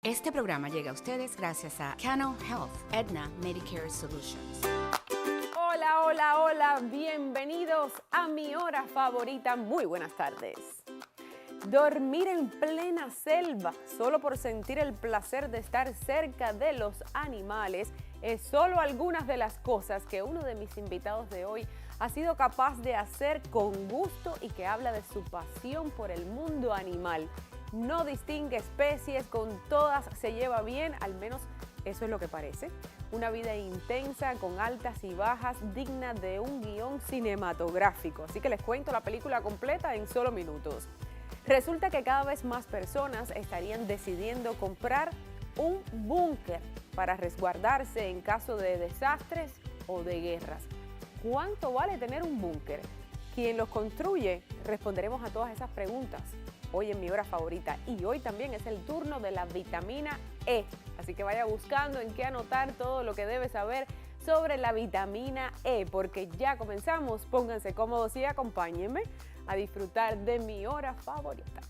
Este programa llega a ustedes gracias a Cano Health, Aetna Medicare Solutions. Hola, hola, hola, bienvenidos a mi hora favorita. Muy buenas tardes. Dormir en plena selva solo por sentir el placer de estar cerca de los animales es solo algunas de las cosas que uno de mis invitados de hoy ha sido capaz de hacer con gusto y que habla de su pasión por el mundo animal. No distingue especies, con todas se lleva bien, al menos eso es lo que parece. Una vida intensa, con altas y bajas, digna de un guión cinematográfico. Así que les cuento la película completa en solo minutos. Resulta que cada vez más personas estarían decidiendo comprar un búnker para resguardarse en caso de desastres o de guerras. ¿Cuánto vale tener un búnker? ¿Quién los construye? Responderemos a todas esas preguntas hoy en mi hora favorita. Y hoy también es el turno de la vitamina E. Así que vaya buscando en qué anotar todo lo que debe saber sobre la vitamina E, porque ya comenzamos. Pónganse cómodos y acompáñenme a disfrutar de mi hora favorita.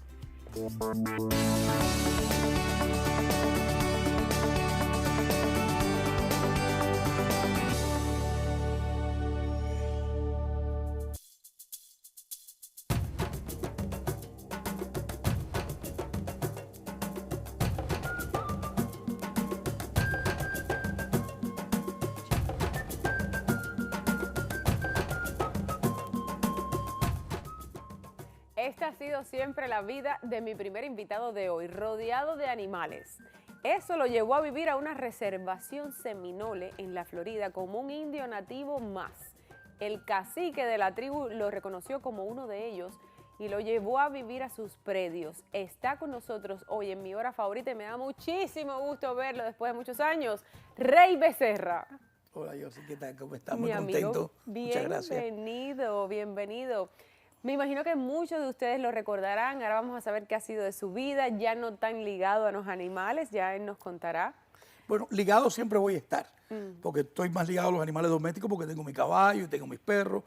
Esta ha sido siempre la vida de mi primer invitado de hoy, rodeado de animales. Eso lo llevó a vivir a una reservación seminole en la Florida como un indio nativo más. El cacique de la tribu lo reconoció como uno de ellos y lo llevó a vivir a sus predios. Está con nosotros hoy en mi hora favorita y me da muchísimo gusto verlo después de muchos años, Rey Becerra. Hola, Yossi, ¿qué tal? ¿Cómo estás? Mi Muy amigo, contento. Muchas gracias. Bienvenido, bienvenido. Me imagino que muchos de ustedes lo recordarán. Ahora vamos a saber qué ha sido de su vida, ya no tan ligado a los animales, ya él nos contará. Bueno, ligado siempre voy a estar, porque estoy más ligado a los animales domésticos porque tengo mi caballo y tengo mis perros.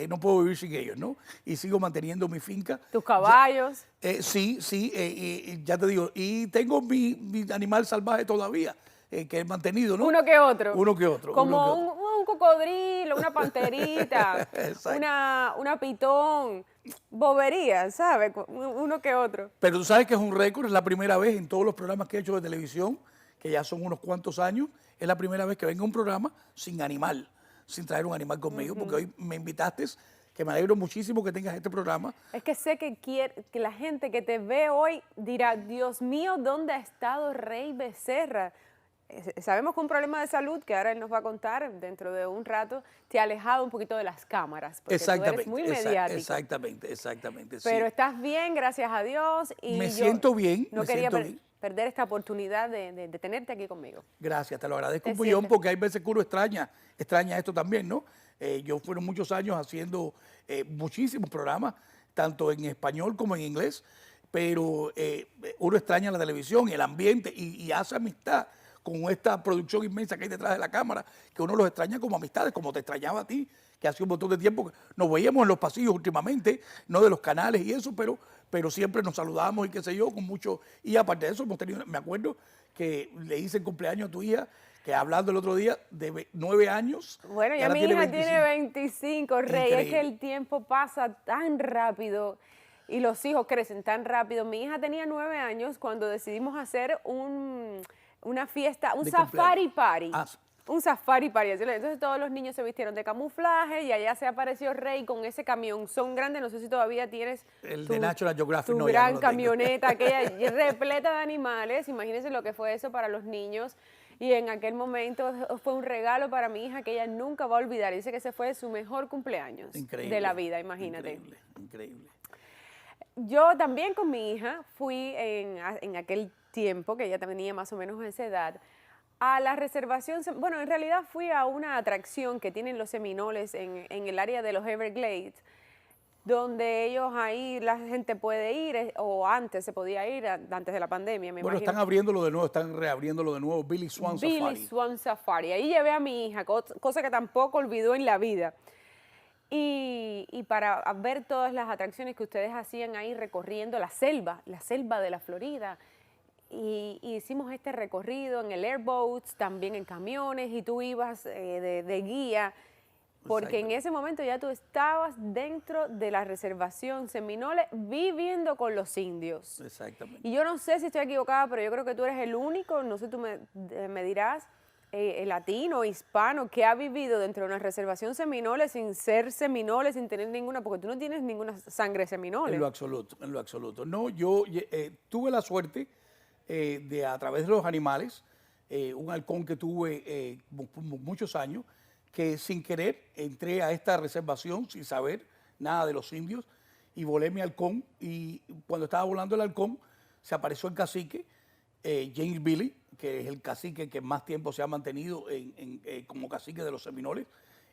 No puedo vivir sin ellos, ¿no? Y sigo manteniendo mi finca. ¿Tus caballos? Sí, ya te digo. Y tengo mi animal salvaje todavía, que he mantenido, ¿no? Uno que otro. Uno que otro. Como un cocodrilo, una panterita, una pitón, bobería, ¿sabes? Uno que otro. Pero tú sabes que es un récord, es la primera vez en todos los programas que he hecho de televisión, que ya son unos cuantos años, es la primera vez que vengo a un programa sin animal, sin traer un animal conmigo, porque hoy me invitaste, que me alegro muchísimo que tengas este programa. Es que sé que la gente que te ve hoy dirá, Dios mío, ¿dónde ha estado Rey Becerra? Sabemos que un problema de salud, que ahora él nos va a contar dentro de un rato, te ha alejado un poquito de las cámaras, porque tú eres muy mediático. Exactamente. Pero sí. estás bien, gracias a Dios. Y me siento bien. No quería perder esta oportunidad de tenerte aquí conmigo. Gracias, te lo agradezco un millón, porque hay veces que uno extraña esto también, ¿no? Yo fueron muchos años haciendo muchísimos programas, tanto en español como en inglés, pero uno extraña la televisión, el ambiente y hace amistad con esta producción inmensa que hay detrás de la cámara, que uno los extraña como amistades, como te extrañaba a ti, que hace un montón de tiempo nos veíamos en los pasillos últimamente, no de los canales y eso, pero siempre nos saludamos y qué sé yo, con mucho. Y aparte de eso, hemos tenido, me acuerdo que le hice el cumpleaños a tu hija, que hablando el otro día, de 9 años. Bueno, ya mi hija tiene 25, Rey. Increíble. Es que el tiempo pasa tan rápido y los hijos crecen tan rápido. Mi hija tenía 9 años cuando decidimos hacer una fiesta, un safari party. Un safari party. Entonces todos los niños se vistieron de camuflaje y allá se apareció Rey con ese camión. Son grandes, no sé si todavía tienes el de National Geographic. Tu gran camioneta, aquella repleta de animales. Imagínense lo que fue eso para los niños. Y en aquel momento fue un regalo para mi hija que ella nunca va a olvidar. Dice que ese fue su mejor cumpleaños de la vida, imagínate. Increíble. Yo también con mi hija fui en aquel tiempo, que ella tenía más o menos esa edad, a la reservación. Bueno, en realidad fui a una atracción que tienen los seminoles en el área de los Everglades, donde ellos ahí la gente puede ir, o antes se podía ir, antes de la pandemia, me imagino. Están abriéndolo de nuevo, están reabriéndolo de nuevo, Billy Swan Safari. Billy Swan Safari. Ahí llevé a mi hija, cosa que tampoco olvidó en la vida. Y para ver todas las atracciones que ustedes hacían ahí recorriendo la selva de la Florida. y hicimos este recorrido en el airboats, también en camiones, y tú ibas de guía, porque en ese momento ya tú estabas dentro de la reservación Seminoles viviendo con los indios. Exactamente. Y yo no sé si estoy equivocada, pero yo creo que tú eres el único, no sé, tú me dirás, latino, hispano, que ha vivido dentro de una reservación Seminoles sin ser Seminoles, sin tener ninguna, porque tú no tienes ninguna sangre Seminoles. En lo absoluto, en lo absoluto. No, yo tuve la suerte de, a través de los animales, un halcón que tuve muchos años, que sin querer entré a esta reservación sin saber nada de los indios y volé mi halcón, y cuando estaba volando el halcón se apareció el cacique, James Billy, que es el cacique que más tiempo se ha mantenido como cacique de los Seminoles,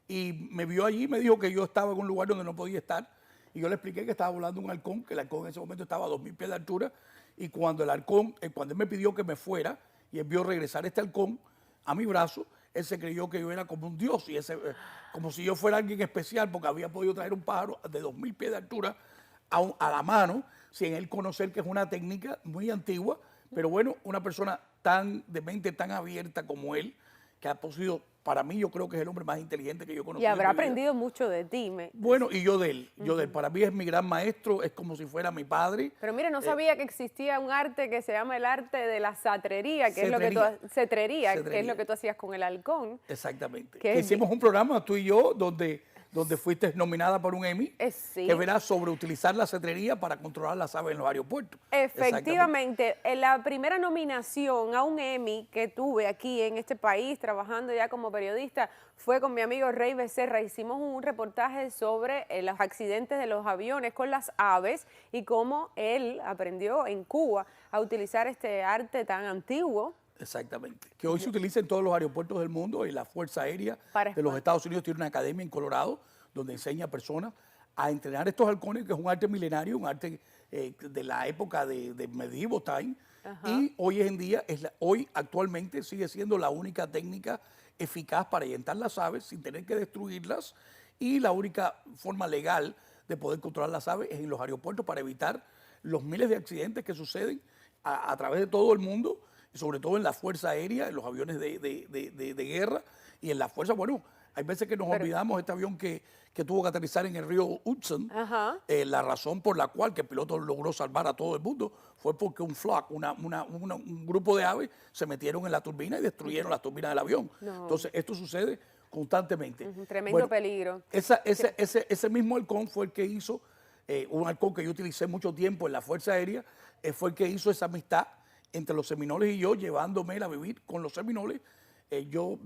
y me vio allí, me dijo que yo estaba en un lugar donde no podía estar, y yo le expliqué que estaba volando un halcón, que el halcón en ese momento estaba a 2000 pies de altura, y cuando el halcón, cuando él me pidió que me fuera, y él vio regresar este halcón a mi brazo, él se creyó que yo era como un dios, y como si yo fuera alguien especial, porque había podido traer un pájaro de 2000 pies de altura a la mano, sin él conocer que es una técnica muy antigua, pero bueno, una persona de mente tan abierta como él, que ha sido, para mí, yo creo que es el hombre más inteligente que yo conocí. Y habrá aprendido mucho de ti. Bueno, y yo de él. Para mí es mi gran maestro, es como si fuera mi padre. Pero mire, no sabía que existía un arte que se llama el arte de la cetrería, que es lo que tú, cetrería, que es lo que tú hacías con el halcón. Exactamente. Que hicimos un programa, tú y yo, donde fuiste nominada por un Emmy, sí, que verás sobre utilizar la cetrería para controlar las aves en los aeropuertos. Efectivamente, en la primera nominación a un Emmy que tuve aquí en este país, trabajando ya como periodista, fue con mi amigo Rey Becerra. Hicimos un reportaje sobre los accidentes de los aviones con las aves y cómo él aprendió en Cuba a utilizar este arte tan antiguo. Exactamente. Que hoy se utiliza en todos los aeropuertos del mundo, y la Fuerza Aérea de los Estados Unidos tiene una academia en Colorado donde enseña a personas a entrenar estos halcones, que es un arte milenario, un arte de la época de medieval time. Ajá. Y hoy en día, hoy actualmente sigue siendo la única técnica eficaz para ahuyentar las aves sin tener que destruirlas, y la única forma legal de poder controlar las aves es en los aeropuertos para evitar los miles de accidentes que suceden a través de todo el mundo, sobre todo en la Fuerza Aérea, en los aviones de guerra, y en la Fuerza, bueno, hay veces que nos olvidamos este avión que tuvo que aterrizar en el río Hudson. La razón por la cual que el piloto logró salvar a todo el mundo fue porque un flock, un grupo de aves se metieron en la turbina y destruyeron las turbinas del avión. No. Entonces, esto sucede constantemente. Tremendo peligro. Ese mismo halcón fue el que hizo, un halcón que yo utilicé mucho tiempo en la Fuerza Aérea, fue el que hizo esa amistad entre los Seminoles y yo, llevándome a vivir con los Seminoles. Yo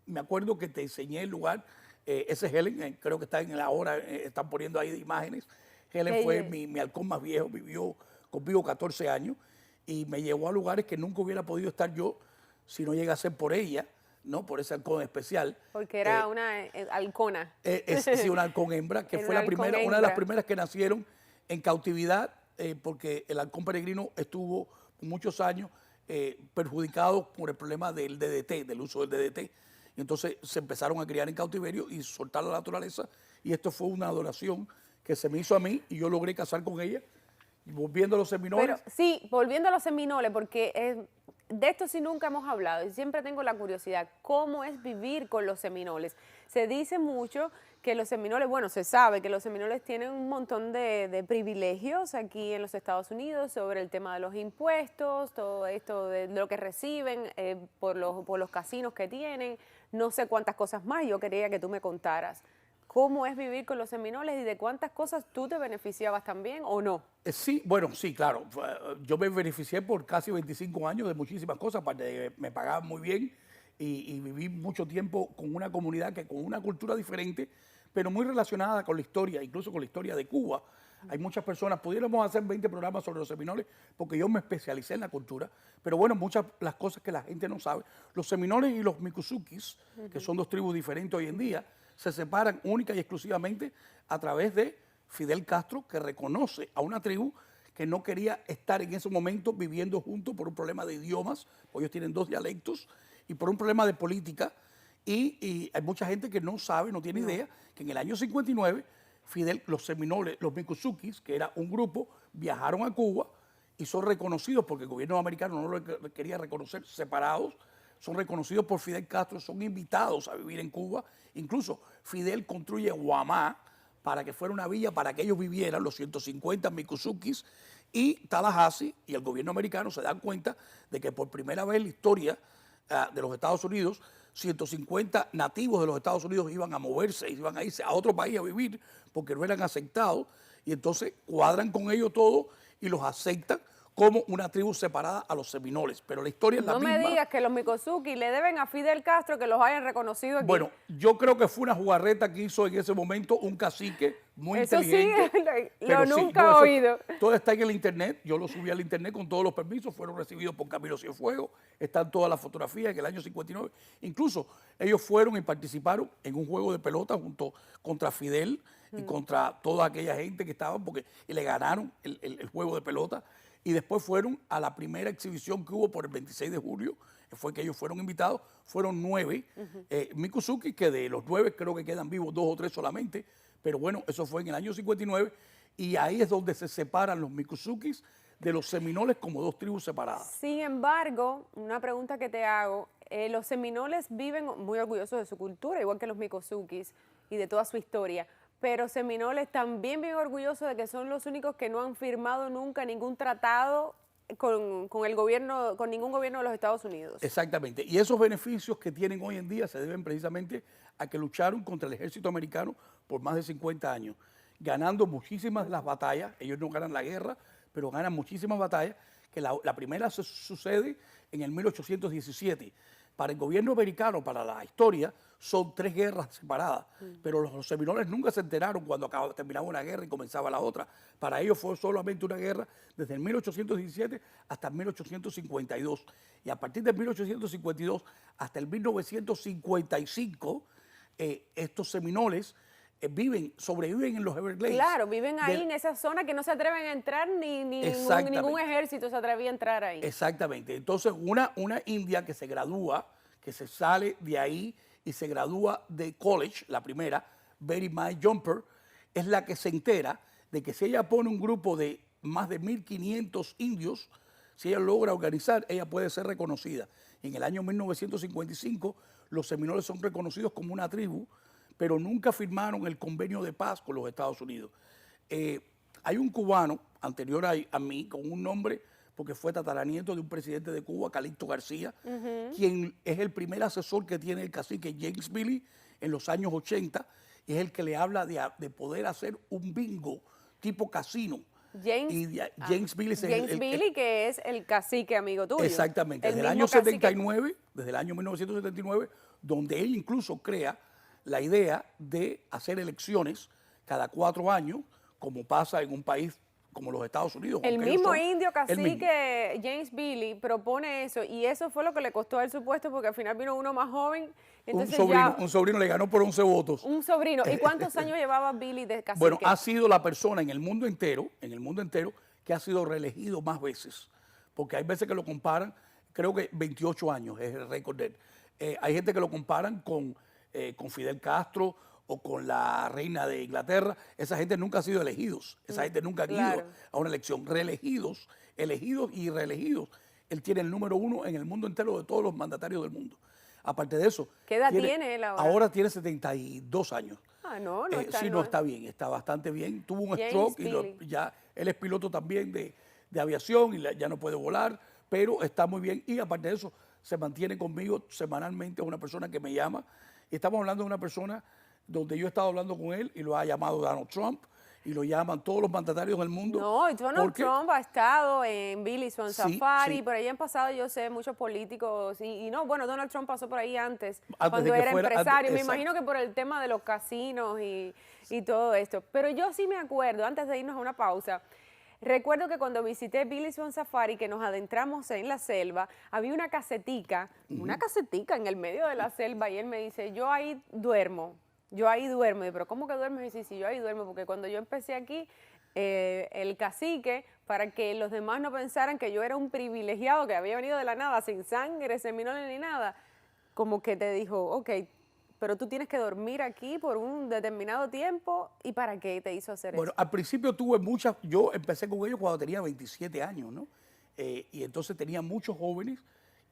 me acuerdo que te enseñé el lugar, ese Helen, creo que está en la hora, están poniendo ahí imágenes. Helen fue mi halcón más viejo, vivió conmigo 14 años y me llevó a lugares que nunca hubiera podido estar yo si no llega a ser por ella, ¿no? Por ese halcón especial. Porque era una halcona. Sí, una halcón hembra, que fue una de las primeras que nacieron en cautividad, porque el halcón peregrino estuvo muchos años perjudicados por el problema del DDT, del uso del DDT. Y entonces se empezaron a criar en cautiverio y soltar a la naturaleza. Y esto fue una adoración que se me hizo a mí y yo logré casar con ella. Y volviendo a los Seminoles. Pero sí, volviendo a los Seminoles, porque de esto sí nunca hemos hablado y siempre tengo la curiosidad, ¿cómo es vivir con los Seminoles? Se dice mucho que los Seminoles, bueno, se sabe que los Seminoles tienen un montón de privilegios aquí en los Estados Unidos sobre el tema de los impuestos, todo esto de lo que reciben por los casinos que tienen, no sé cuántas cosas más. Yo quería que tú me contaras cómo es vivir con los Seminoles y de cuántas cosas tú te beneficiabas también o no. Sí, bueno, sí, claro. Yo me beneficié por casi 25 años de muchísimas cosas, aparte de que me pagaban muy bien y viví mucho tiempo con una comunidad que con una cultura diferente, pero muy relacionada con la historia, incluso con la historia de Cuba. Hay muchas personas, pudiéramos hacer 20 programas sobre los Seminoles, porque yo me especialicé en la cultura, pero bueno, muchas las cosas que la gente no sabe. Los Seminoles y los Miccosukis, que son dos tribus diferentes hoy en día, se separan única y exclusivamente a través de Fidel Castro, que reconoce a una tribu que no quería estar en ese momento viviendo juntos por un problema de idiomas, porque ellos tienen dos dialectos, y por un problema de política. Y hay mucha gente que no sabe, no tiene idea, que en el año 59, Fidel, los Seminoles, los Miccosukis, que era un grupo, viajaron a Cuba y son reconocidos porque el gobierno americano no lo quería reconocer separados, son reconocidos por Fidel Castro, son invitados a vivir en Cuba. Incluso Fidel construye Guamá para que fuera una villa para que ellos vivieran, los 150 Mikuzukis, y Tallahassee y el gobierno americano se dan cuenta de que por primera vez en la historia de los Estados Unidos, 150 nativos de los Estados Unidos iban a moverse, iban a irse a otro país a vivir porque no eran aceptados, y entonces cuadran con ellos todo y los aceptan como una tribu separada a los seminoles. Pero la historia es la misma. No me digas que los Mikosuki le deben a Fidel Castro que los hayan reconocido aquí. Bueno, yo creo que fue una jugarreta que hizo en ese momento un cacique muy inteligente. Sí, lo nunca he oído. Todo está en el internet, yo lo subí al internet con todos los permisos, fueron recibidos por Camilo Cienfuegos, están todas las fotografías en el año 59. Incluso ellos fueron y participaron en un juego de pelota junto contra Fidel y contra toda aquella gente que estaban, porque le ganaron el juego de pelota. Y después fueron a la primera exhibición que hubo por el 26 de julio, fue que ellos fueron invitados, fueron 9 Mikuzuki, que de los 9 creo que quedan vivos 2 o 3 solamente, pero bueno, eso fue en el año 59, y ahí es donde se separan los Mikuzukis de los seminoles como dos tribus separadas. Sin embargo, una pregunta que te hago, los seminoles viven muy orgullosos de su cultura, igual que los Mikuzukis y de toda su historia, pero seminoles también bien orgullosos de que son los únicos que no han firmado nunca ningún tratado con el gobierno, con ningún gobierno de los Estados Unidos. Exactamente, y esos beneficios que tienen hoy en día se deben precisamente a que lucharon contra el ejército americano por más de 50 años, ganando muchísimas de las batallas. Ellos no ganan la guerra, pero ganan muchísimas batallas, que la primera sucede en el 1817. Para el gobierno americano, para la historia, son 3 guerras separadas, pero los seminoles nunca se enteraron cuando terminaba una guerra y comenzaba la otra. Para ellos fue solamente una guerra desde el 1817 hasta el 1852. Y a partir del 1852 hasta el 1955, estos seminoles sobreviven en los Everglades. Claro, viven ahí en esa zona que no se atreven a entrar, ni ningún ejército se atrevía a entrar ahí. Exactamente. Entonces, una india que se gradúa, que se sale de ahí y se gradúa de college, la primera, Betty Mae Jumper, es la que se entera de que si ella pone un grupo de más de 1.500 indios, si ella logra organizar, ella puede ser reconocida. En el año 1955, los seminoles son reconocidos como una tribu, pero nunca firmaron el convenio de paz con los Estados Unidos. Hay un cubano anterior a mí, con un nombre, porque fue tataranieto de un presidente de Cuba, Calixto García, quien es el primer asesor que tiene el cacique James Billy en los años 80, y es el que le habla de poder hacer un bingo tipo casino. James Billy, que es el cacique amigo tuyo. Exactamente, desde el año 79, desde el año 1979, donde él incluso crea la idea de hacer elecciones cada 4 años, como pasa en un país como los Estados Unidos. El mismo indio cacique James Billy propone eso, y eso fue lo que le costó a él su puesto, porque al final vino uno más joven. Entonces un sobrino le ganó por 11 votos. Un sobrino. ¿Y cuántos años llevaba Billy de cacique? Bueno, ha sido la persona en el mundo entero, que ha sido reelegido más veces, porque hay veces que lo comparan, creo que 28 años es el récord de él. Hay gente que lo comparan con Fidel Castro o con la reina de Inglaterra. Esa gente nunca ha sido elegidos, esa gente nunca ha ido a una elección. Reelegidos, elegidos y reelegidos. Él tiene el número 1 en el mundo entero de todos los mandatarios del mundo. Aparte de eso, ¿qué edad tiene él ahora? Ahora tiene 72 años. Ah, no está. Sí, no está bien, está bastante bien. Tuvo un stroke y ya él es piloto también de aviación y ya no puede volar, pero está muy bien. Y aparte de eso, se mantiene conmigo semanalmente, es una persona que me llama. Y estamos hablando de una persona donde yo he estado hablando con él y lo ha llamado Donald Trump y lo llaman todos los mandatarios del mundo. No, y Donald Trump ha estado en Billy Swan Safari, por ahí han pasado, yo sé, muchos políticos, y no, bueno, Donald Trump pasó por ahí antes cuando era empresario. Me imagino que por el tema de los casinos y todo esto. Pero yo sí me acuerdo, antes de irnos a una pausa, recuerdo que cuando visité Billy Swan Safari, que nos adentramos en la selva, había una casetica en el medio de la selva, y él me dice, yo ahí duermo. Y pero ¿cómo que duermes? Y dice, sí, yo ahí duermo, porque cuando yo empecé aquí, el cacique, para que los demás no pensaran que yo era un privilegiado que había venido de la nada, sin sangre, seminoles ni nada, como que te dijo, ok, pero tú tienes que dormir aquí por un determinado tiempo. ¿Y para qué te hizo hacer Bueno, eso? al principio tuve muchas, yo empecé con ellos cuando tenía 27 años, ¿no? Y entonces tenía muchos jóvenes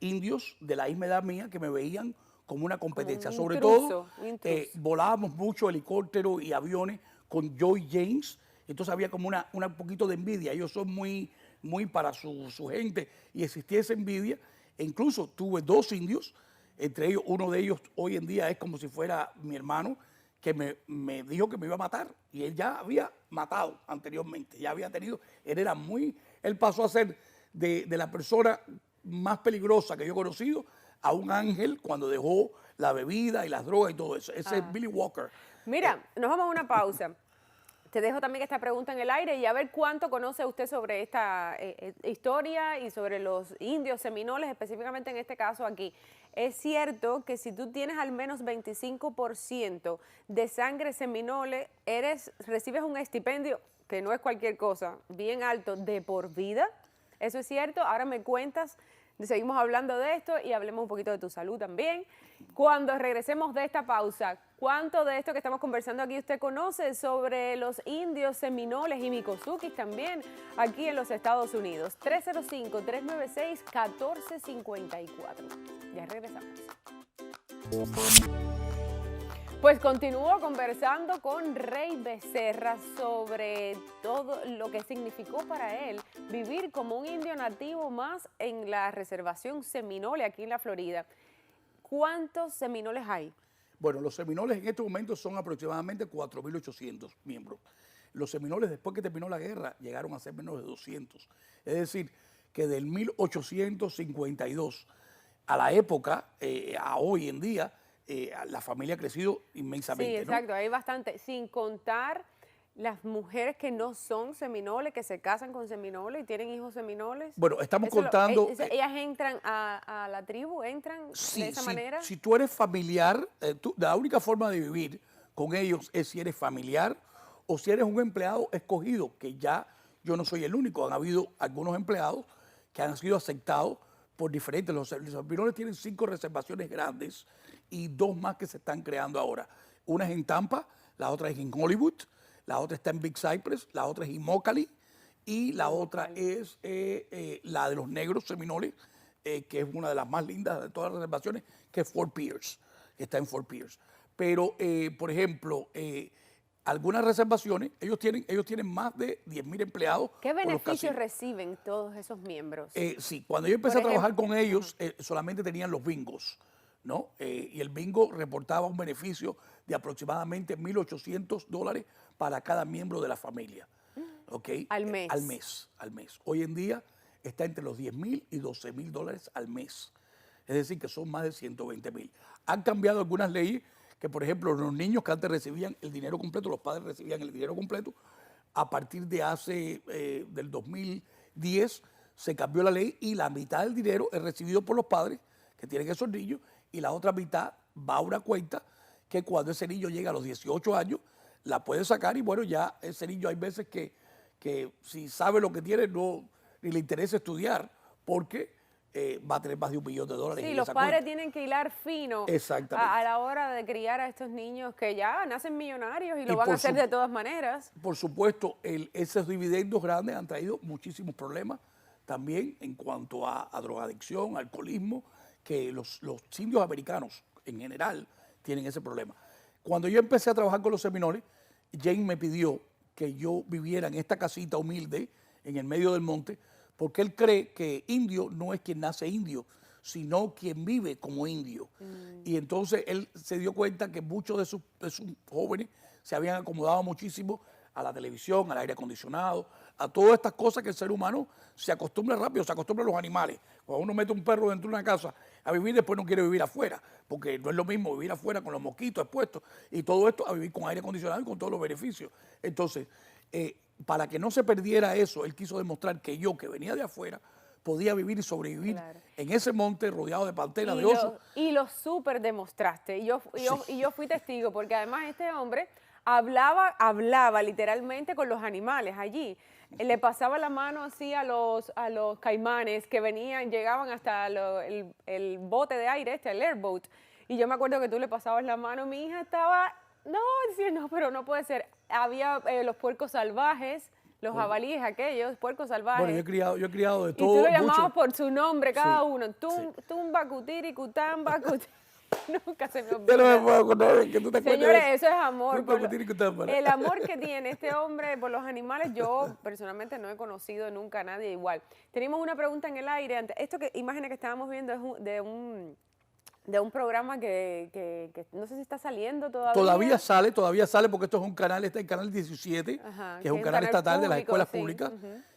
indios de la misma edad mía que me veían como una competencia. un Sobre intruso, todo, un intruso. volábamos mucho helicóptero y aviones con Joy James, entonces había como un poquito de envidia. Ellos son muy para su gente y existía esa envidia. E incluso tuve dos indios, entre ellos, uno de ellos hoy en día es como si fuera mi hermano, que me dijo que me iba a matar. Y él ya había matado anteriormente, ya había tenido, él pasó a ser de la persona más peligrosa que yo he conocido a un ángel cuando dejó la bebida y las drogas y todo eso. Ese es Billy Walker. Mira, nos vamos a una pausa. Te dejo también esta pregunta en el aire y a ver cuánto conoce usted sobre esta historia y sobre los indios seminoles, específicamente en este caso aquí. Es cierto que si tú tienes al menos 25% de sangre seminole, recibes un estipendio, que no es cualquier cosa, bien alto, de por vida. ¿Eso es cierto? Ahora me cuentas, seguimos hablando de esto y hablemos un poquito de tu salud también. Cuando regresemos de esta pausa, ¿cuánto de esto que estamos conversando aquí usted conoce sobre los indios seminoles y micozukis también aquí en los Estados Unidos? 305-396-1454. Ya regresamos. Pues continúo conversando con Rey Becerra sobre todo lo que significó para él vivir como un indio nativo más en la reservación Seminole aquí en la Florida. ¿Cuántos seminoles hay? Bueno, los seminoles en estos momentos son aproximadamente 4.800 miembros. Los seminoles, después que terminó la guerra, llegaron a ser menos de 200. Es decir, que del 1852 a la época, a hoy en día, la familia ha crecido inmensamente. Sí, exacto, ¿no? hay bastante, sin contar las mujeres que no son seminoles, que se casan con seminoles y tienen hijos seminoles. Bueno, estamos contando... ellas entran a la tribu, entran de esa manera. Si tú eres familiar, la única forma de vivir con ellos es si eres familiar o si eres un empleado escogido, que ya yo no soy el único. Han habido algunos empleados que han sido aceptados por diferentes. Los seminoles tienen 5 reservaciones grandes y 2 más que se están creando ahora. Una es en Tampa, la otra es en Hollywood, la otra está en Big Cypress, la otra es en Immokalee y la otra es la de los negros seminoles, que es una de las más lindas de todas las reservaciones, que es Fort Pierce, que está en Fort Pierce. Pero, por ejemplo, algunas reservaciones, ellos tienen más de 10.000 empleados. ¿Qué beneficios reciben todos esos miembros? Sí, cuando yo empecé a trabajar con ellos, solamente tenían los bingos, ¿no? Y el bingo reportaba un beneficio de aproximadamente $1.800 para cada miembro de la familia. ¿Okay? Al mes. Al mes. Hoy en día está entre los $10,000 y $12,000 al mes. Es decir, que son más de 120,000. Han cambiado algunas leyes que, por ejemplo, los niños que antes recibían el dinero completo, los padres recibían el dinero completo, a partir de del 2010 se cambió la ley y la mitad del dinero es recibido por los padres que tienen esos niños y la otra mitad va a una cuenta que cuando ese niño llega a los 18 años la puede sacar y bueno, ya ese niño hay veces que si sabe lo que tiene ni le interesa estudiar porque va a tener más de $1 millón. Sí, en los esa padres cuenta. tienen que hilar fino Exactamente. a la hora de criar a estos niños que ya nacen millonarios y lo Y van a por hacer de todas maneras. Por supuesto, esos dividendos grandes han traído muchísimos problemas también en cuanto a drogadicción, alcoholismo, que los indios americanos en general tienen ese problema. Cuando yo empecé a trabajar con los seminoles, Jane me pidió que yo viviera en esta casita humilde en el medio del monte, porque él cree que indio no es quien nace indio, sino quien vive como indio. Y entonces él se dio cuenta que muchos de sus jóvenes se habían acomodado muchísimo a la televisión, al aire acondicionado, a todas estas cosas que el ser humano se acostumbra rápido, se acostumbra a los animales. Cuando uno mete un perro dentro de una casa a vivir, después no quiere vivir afuera, porque no es lo mismo vivir afuera con los mosquitos expuestos y todo esto a vivir con aire acondicionado y con todos los beneficios. Entonces, para que no se perdiera eso, él quiso demostrar que yo, que venía de afuera, podía vivir y sobrevivir en ese monte rodeado de panteras, de osos. Y lo súper demostraste. Y yo fui testigo, porque además este hombre hablaba literalmente con los animales allí. Le pasaba la mano así a los caimanes que llegaban hasta el bote de aire, el airboat, Y yo me acuerdo que tú le pasabas la mano, mi hija estaba, no, decía, no, pero no puede ser. Había los puercos salvajes, los jabalíes aquellos, puercos salvajes. Bueno, yo he criado de Y todo. tú lo llamabas mucho. por su nombre, cada Sí, uno. Tumba, cutiri, cutamba, Nunca se me olvida. Yo no me puedo acordar que tú te acuerdas. Señores, eso es amor. Tumba, cutiri, cutamba. El amor que tiene este hombre por los animales, yo personalmente no he conocido nunca a nadie igual. Tenemos una pregunta en el aire. Esto que imagen que estábamos viendo es de un programa que no sé si está saliendo todavía. Todavía sale porque esto es un canal, está en Canal 17, Ajá, que es un canal estatal de las público, escuelas sí, públicas,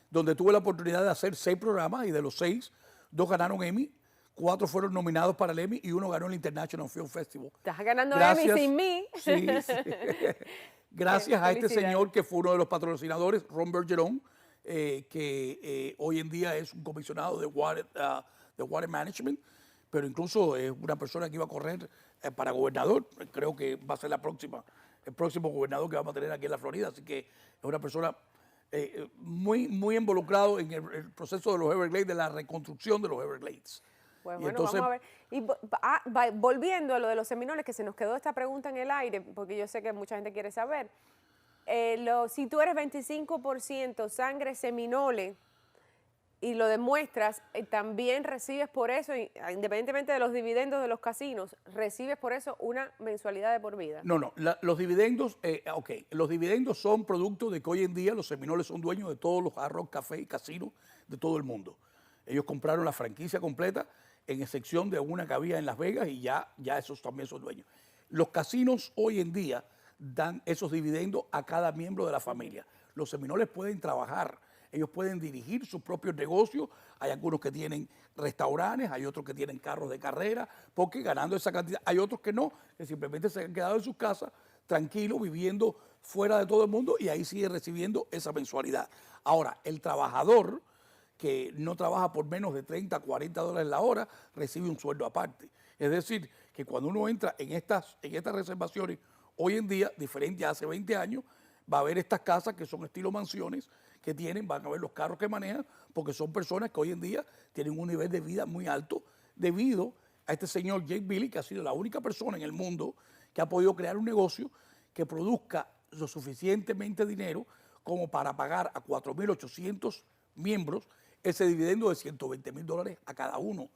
donde tuve la oportunidad de hacer 6 programas y de los 6, 2 ganaron Emmy, 4 fueron nominados para el Emmy y 1 ganó el International Film Festival. Estás ganando Emmy sin mí. Sí, sí. Gracias a este Felicidades. señor que fue uno de los patrocinadores, Ron Bergeron, que hoy en día es un comisionado de Water Management, pero incluso es una persona que iba a correr para gobernador. Creo que va a ser el próximo gobernador que vamos a tener aquí en la Florida. Así que es una persona muy involucrado en el proceso de los Everglades, de la reconstrucción de los Everglades. Pues Y bueno, entonces, vamos a ver. Y volviendo a lo de los seminoles, que se nos quedó esta pregunta en el aire, porque yo sé que mucha gente quiere saber. Si tú eres 25% sangre seminole y lo demuestras, también recibes por eso, independientemente de los dividendos de los casinos, recibes por eso una mensualidad de por vida. No, los dividendos, los dividendos son producto de que hoy en día los seminoles son dueños de todos los arroz, café y casinos de todo el mundo. Ellos compraron la franquicia completa, en excepción de una que había en Las Vegas, y ya esos también son dueños. Los casinos hoy en día dan esos dividendos a cada miembro de la familia. Los seminoles pueden trabajar, ellos pueden dirigir sus propios negocios. Hay algunos que tienen restaurantes, hay otros que tienen carros de carrera, porque ganando esa cantidad, hay otros que no, que simplemente se han quedado en sus casas, tranquilos, viviendo fuera de todo el mundo, y ahí sigue recibiendo esa mensualidad. Ahora, el trabajador que no trabaja por menos de 30, 40 dólares la hora, recibe un sueldo aparte. Es decir, que cuando uno entra en estas reservaciones, hoy en día, diferente a hace 20 años, va a haber estas casas que son estilo mansiones, que van a ver los carros que manejan, porque son personas que hoy en día tienen un nivel de vida muy alto, debido a este señor Jake Billy, que ha sido la única persona en el mundo que ha podido crear un negocio que produzca lo suficientemente dinero como para pagar a 4.800 miembros ese dividendo de $120,000 a cada uno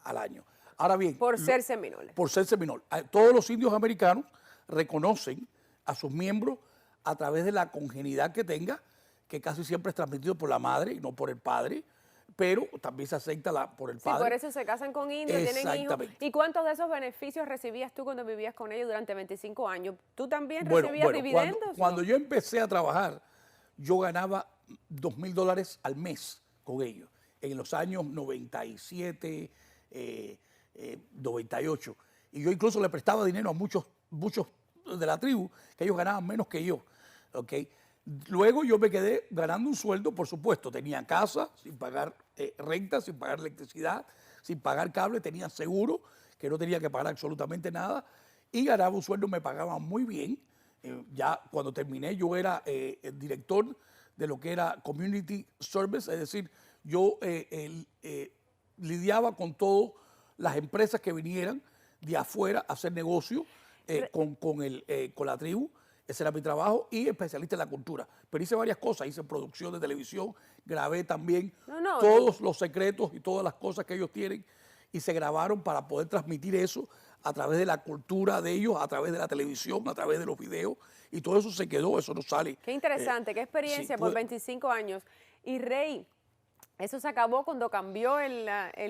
al año. Ahora bien, Por ser seminoles. por ser seminol. Todos los indios americanos reconocen a sus miembros a través de la congenidad que tenga, que casi siempre es transmitido por la madre y no por el padre, pero también se acepta por el padre. Sí, por eso se casan con indios, tienen hijos. Exactamente. ¿Y cuántos de esos beneficios recibías tú cuando vivías con ellos durante 25 años? ¿Tú también recibías dividendos? Cuando yo empecé a trabajar, yo ganaba $2,000 al mes con ellos, en los años 97, 98. Y yo incluso le prestaba dinero a muchos de la tribu, que ellos ganaban menos que yo. ¿Okay? Luego yo me quedé ganando un sueldo, por supuesto. Tenía casa, sin pagar renta, sin pagar electricidad, sin pagar cable, tenía seguro, que no tenía que pagar absolutamente nada, y ganaba un sueldo, me pagaban muy bien. Ya cuando terminé, yo era el director de lo que era Community Service, es decir, yo lidiaba con todas las empresas que vinieran de afuera a hacer negocio con la tribu. Ese era mi trabajo, y especialista en la cultura. Pero hice varias cosas, hice producción de televisión, grabé también todos los secretos y todas las cosas que ellos tienen, y se grabaron para poder transmitir eso a través de la cultura de ellos, a través de la televisión, a través de los videos, y todo eso se quedó, eso no sale. Qué interesante, qué experiencia por 25 años. Y Rey, ¿eso se acabó cuando cambió el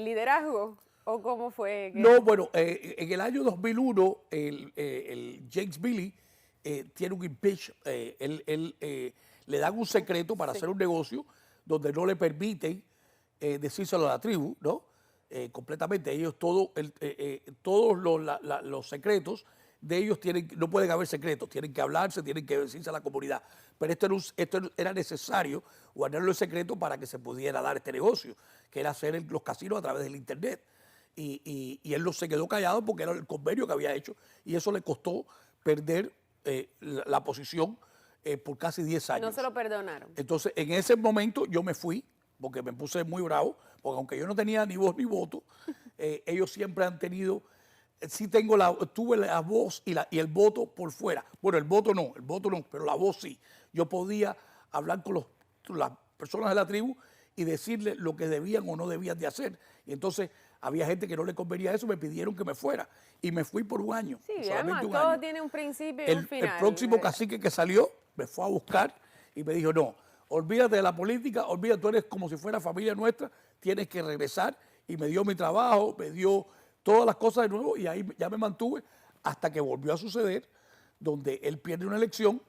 liderazgo? ¿O cómo fue? No, bueno, en el año 2001, el James Billy tiene un impeach, le dan un secreto para hacer un negocio donde no le permiten decírselo a la tribu, ¿no? Completamente. Ellos, todos los secretos de ellos no pueden haber secretos, tienen que hablarse, tienen que decirse a la comunidad. Pero esto era necesario guardarlo en secreto para que se pudiera dar este negocio, que era hacer los casinos a través del Internet. Y él no se quedó callado porque era el convenio que había hecho, y eso le costó perder la posición por casi 10 años. No se lo perdonaron. Entonces, en ese momento yo me fui, porque me puse muy bravo, porque aunque yo no tenía ni voz ni voto, ellos siempre han tenido sí tuve la voz y el voto por fuera. Bueno, el voto no, pero la voz sí. Yo podía hablar con las personas de la tribu y decirles lo que debían o no debían de hacer. Y entonces había gente que no le convenía eso, me pidieron que me fuera. Y me fui por un año. Sí, además todo tiene un principio y un final. El próximo cacique que salió me fue a buscar y me dijo, no, olvídate de la política, olvídate, tú eres como si fuera familia nuestra, tienes que regresar. Y me dio mi trabajo, me dio todas las cosas de nuevo y ahí ya me mantuve hasta que volvió a suceder, donde él pierde una elección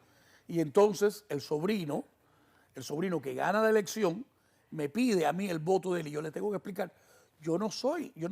y entonces el sobrino que gana la elección, me pide a mí el voto de él y yo le tengo que explicar, yo no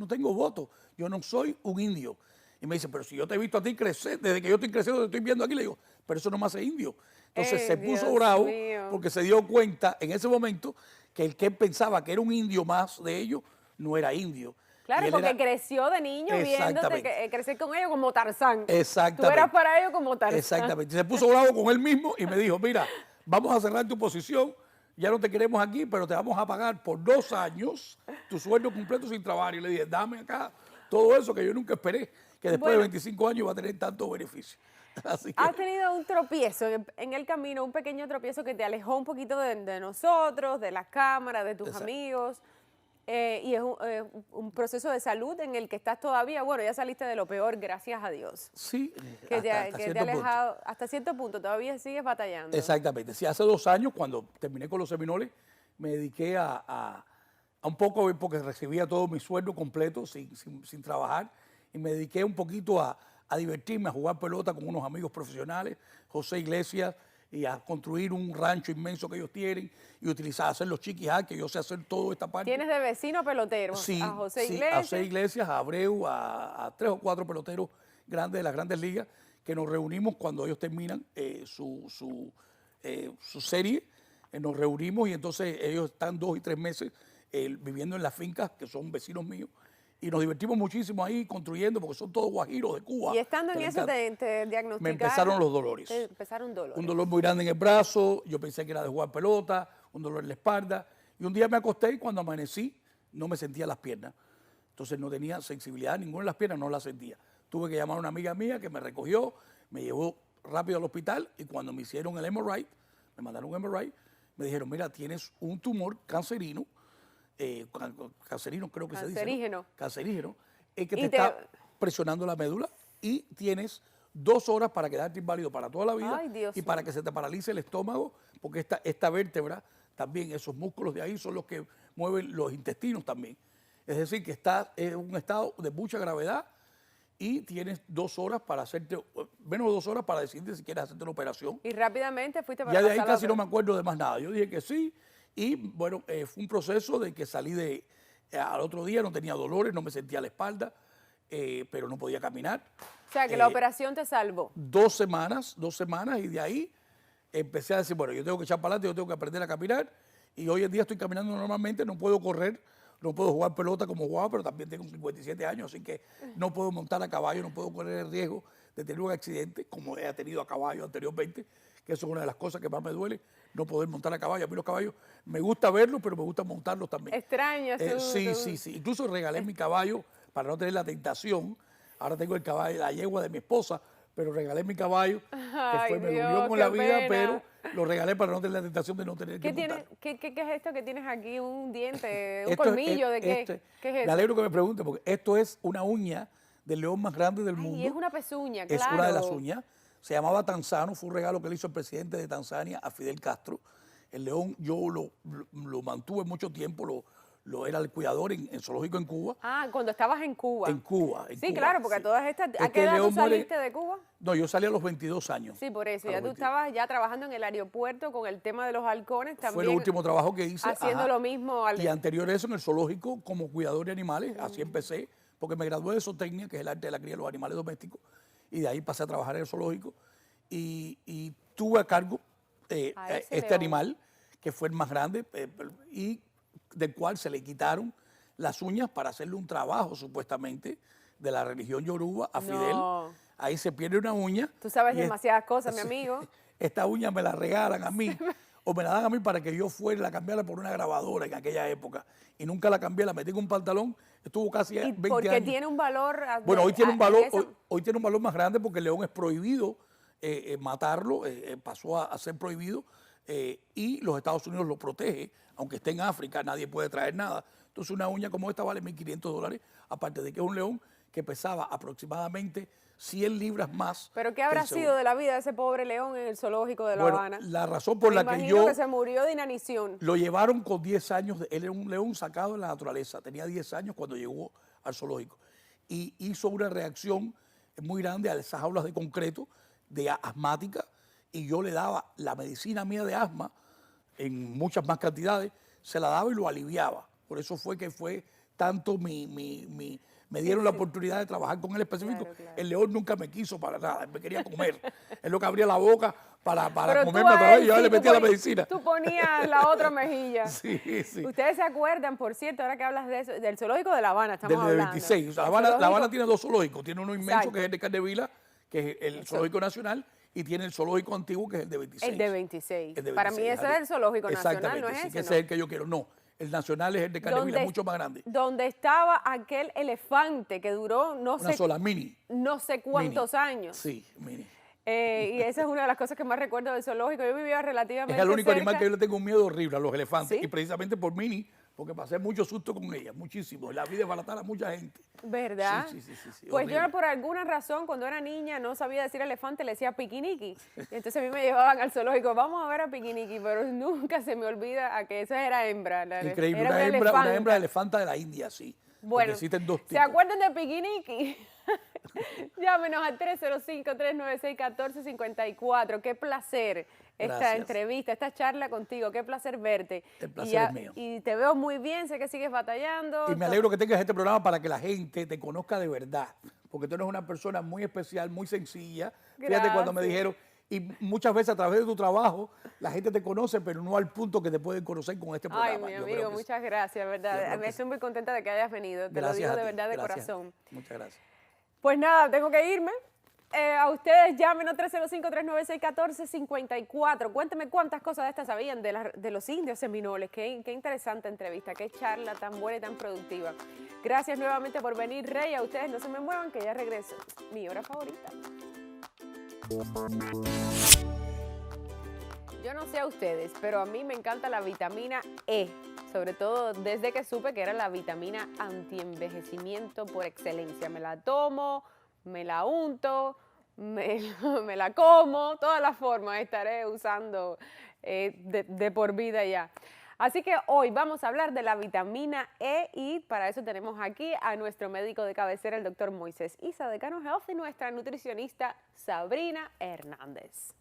tengo voto, yo no soy un indio. Y me dice, pero si yo te he visto a ti crecer, desde que yo estoy creciendo, te estoy viendo aquí, le digo, pero eso no me hace indio. Entonces se puso bravo porque se dio cuenta en ese momento que el que pensaba que era un indio más de ellos, no era indio. Claro, porque creció de niño viéndote crecer con ellos como Tarzán. Exactamente. Tú eras para ellos como Tarzán. Exactamente. Se puso bravo con él mismo y me dijo, mira, vamos a cerrar tu posición, ya no te queremos aquí, pero te vamos a pagar por 2 años tu sueldo completo sin trabajar. Y le dije, dame acá todo eso que yo nunca esperé, que después de 25 años va a tener tanto beneficio. Así que, has tenido un tropiezo en el camino, un pequeño tropiezo que te alejó un poquito de nosotros, de las cámaras, de tus amigos. Y es un proceso de salud en el que estás todavía, bueno, ya saliste de lo peor, gracias a Dios. Sí, que te ha alejado, hasta cierto punto, todavía sigues batallando. Exactamente. Sí, hace 2 años, cuando terminé con los Seminoles, me dediqué a un poco, porque recibía todo mi sueldo completo sin trabajar, y me dediqué un poquito a divertirme, a jugar pelota con unos amigos profesionales, José Iglesias, y a construir un rancho inmenso que ellos tienen y hacer los chiquis que yo sé hacer toda esta parte. ¿Tienes de vecino pelotero? Sí, a José sí, Iglesias. a José Iglesias, a Abreu, a 3 o 4 peloteros grandes de las grandes ligas que nos reunimos cuando ellos terminan su serie. Nos reunimos y entonces ellos están 2 y 3 meses viviendo en las fincas que son vecinos míos. Y nos divertimos muchísimo ahí construyendo porque son todos guajiros de Cuba. Y estando en eso te diagnosticaron. Me empezaron los dolores. Un dolor muy grande en el brazo, yo pensé que era de jugar pelota, un dolor en la espalda. Y un día me acosté y cuando amanecí no me sentía las piernas. Entonces no tenía sensibilidad, ninguna de las piernas no la sentía. Tuve que llamar a una amiga mía que me recogió, me llevó rápido al hospital y cuando me hicieron el MRI, me mandaron un MRI, me dijeron, mira, tienes un tumor cancerino, cancerígeno creo que se dice, ¿no? Cancerígeno, que te está presionando la médula y tienes 2 horas para quedarte inválido para toda la vida. Ay, Dios para que se te paralice el estómago, porque esta vértebra también, esos músculos de ahí son los que mueven los intestinos también. Es decir, que estás en un estado de mucha gravedad y tienes 2 horas para hacerte, menos de 2 horas para decirte si quieres hacerte la operación. Y rápidamente fuiste para ya de ahí casi no me acuerdo de más nada. Yo dije que sí. Y bueno, fue un proceso de que salí al otro día, no tenía dolores, no me sentía la espalda, pero no podía caminar. O sea, que la operación te salvó. 2 semanas, y de ahí empecé a decir, bueno, yo tengo que echar para adelante, yo tengo que aprender a caminar. Y hoy en día estoy caminando normalmente, no puedo correr, no puedo jugar pelota como jugaba, pero también tengo 57 años, así que no puedo montar a caballo, no puedo correr el riesgo de tener un accidente, como he tenido a caballo anteriormente, que eso es una de las cosas que más me duele, no poder montar a caballo. A mí los caballos me gusta verlos, pero me gusta montarlos también. Extraño. Sí. Incluso regalé mi caballo para no tener la tentación. Ahora tengo el caballo, la yegua de mi esposa, pero regalé mi caballo, que me dolió con la vida, pero lo regalé para no tener la tentación de no tener que montar. ¿Qué es esto que tienes aquí? ¿Un diente? ¿Un colmillo? ¿De qué? ¿Qué es eso? Me alegro que me pregunte, porque esto es una uña del león más grande del mundo. Y es una pezuña, claro. Es una de las uñas. Se llamaba Tanzano, fue un regalo que le hizo el presidente de Tanzania a Fidel Castro. El león yo lo mantuve mucho tiempo, era el cuidador en zoológico en Cuba. Ah, cuando estabas en Cuba. En Cuba. Sí, claro, porque a todas estas... ¿A qué edad tú saliste de Cuba? No, yo salí a los 22 años. Sí, por eso. Ya tú estabas ya trabajando en el aeropuerto con el tema de los halcones también. Fue el último trabajo que hice. Haciendo lo mismo. Y anterior a eso en el zoológico como cuidador de animales. Así empecé, porque me gradué de zootecnia, que es el arte de la cría de los animales domésticos. Y de ahí pasé a trabajar en el zoológico. Y tuve a cargo este animal, que fue el más grande, y del cual se le quitaron las uñas para hacerle un trabajo, supuestamente, de la religión yoruba a Fidel. Ahí se pierde una uña. Tú sabes demasiadas cosas, mi amigo. Esta uña me la regalan a mí. o me la dan a mí para que yo fuera y la cambiara por una grabadora en aquella época. Y nunca la cambié, la metí en un pantalón, estuvo casi 20 porque años. tiene un valor... Bueno, hoy tiene un valor, hoy tiene un valor más grande porque el león es prohibido matarlo, pasó a ser prohibido y los Estados Unidos lo protege, aunque esté en África, nadie puede traer nada. Entonces una uña como esta vale $1.500, aparte de que es un león que pesaba aproximadamente 100 libras más. ¿Pero qué habrá sido de la vida de ese pobre león en el zoológico de La Habana? La razón por la que imagino que se murió de inanición. Lo llevaron con 10 años, él era un león sacado de la naturaleza, tenía 10 años cuando llegó al zoológico y hizo una reacción muy grande a esas jaulas de concreto, de asmática, y yo le daba la medicina mía de asma en muchas más cantidades, se la daba y lo aliviaba. Por eso fue que fue tanto me dieron la oportunidad de trabajar con él específico. Claro. El león nunca me quiso para nada, él me quería comer. Es lo que abría la boca para comerme a través y yo le metía la medicina. Tú ponías la otra mejilla. Sí, sí. Ustedes se acuerdan, por cierto, ahora que hablas de eso, del zoológico de La Habana, estamos hablando. Del 26. O sea, La Habana tiene 2 zoológicos. Tiene uno inmenso, que es el de Candevila, que es el zoológico nacional, y tiene el zoológico antiguo, que es el de 26. El de 26. El de 26. Para mí ese es el zoológico nacional, ¿no es ese? Sí, que ese es el que yo quiero. No, el nacional es el de Candevila, mucho más grande. Donde estaba aquel elefante que duró no sé cuántos años. Sí, mini. Y esa es una de las cosas que más recuerdo del zoológico. Yo vivía relativamente Es el único cerca. animal que yo le tengo un miedo horrible, a los elefantes. ¿Sí? Y precisamente por Mini, porque pasé mucho susto con ella, muchísimo. La vi desbaratar a mucha gente. ¿Verdad? Sí. Pues horrible. yo por alguna razón, cuando era niña, no sabía decir elefante, le decía piquiniqui. Y entonces a mí me llevaban al zoológico, vamos a ver a piquiniqui, pero nunca se me olvida a que esa era hembra. Increíble, era una hembra de elefanta de la India, sí. Bueno, existen 2 tipos. ¿Se acuerdan de piquiniqui? Llámenos al 305-396-1454. Qué placer esta entrevista, esta charla contigo. Qué placer verte. El placer es mío. Y te veo muy bien, sé que sigues batallando. Y me alegro que tengas este programa para que la gente te conozca de verdad. Porque tú eres una persona muy especial, muy sencilla. Gracias. Fíjate cuando me dijeron, y muchas veces a través de tu trabajo, la gente te conoce, pero no al punto que te pueden conocer con este programa. Ay, mi amigo, muchas gracias, ¿verdad? Me estoy muy contenta de que hayas venido. Te lo digo de verdad, de corazón. Muchas gracias. Pues nada, tengo que irme. A ustedes llámenos 305-396-1454. Cuéntame cuántas cosas de estas sabían de los indios seminoles. Qué interesante entrevista, qué charla tan buena y tan productiva. Gracias nuevamente por venir, Rey. A ustedes no se me muevan, que ya regreso. Mi hora favorita. Yo no sé a ustedes, pero a mí me encanta la vitamina E. Sobre todo desde que supe que era la vitamina antienvejecimiento por excelencia. Me la tomo, me la unto, me la como, todas las formas estaré usando de por vida ya. Así que hoy vamos a hablar de la vitamina E y para eso tenemos aquí a nuestro médico de cabecera, el doctor Moisés Isa de Cano Health, y nuestra nutricionista Sabrina Hernández.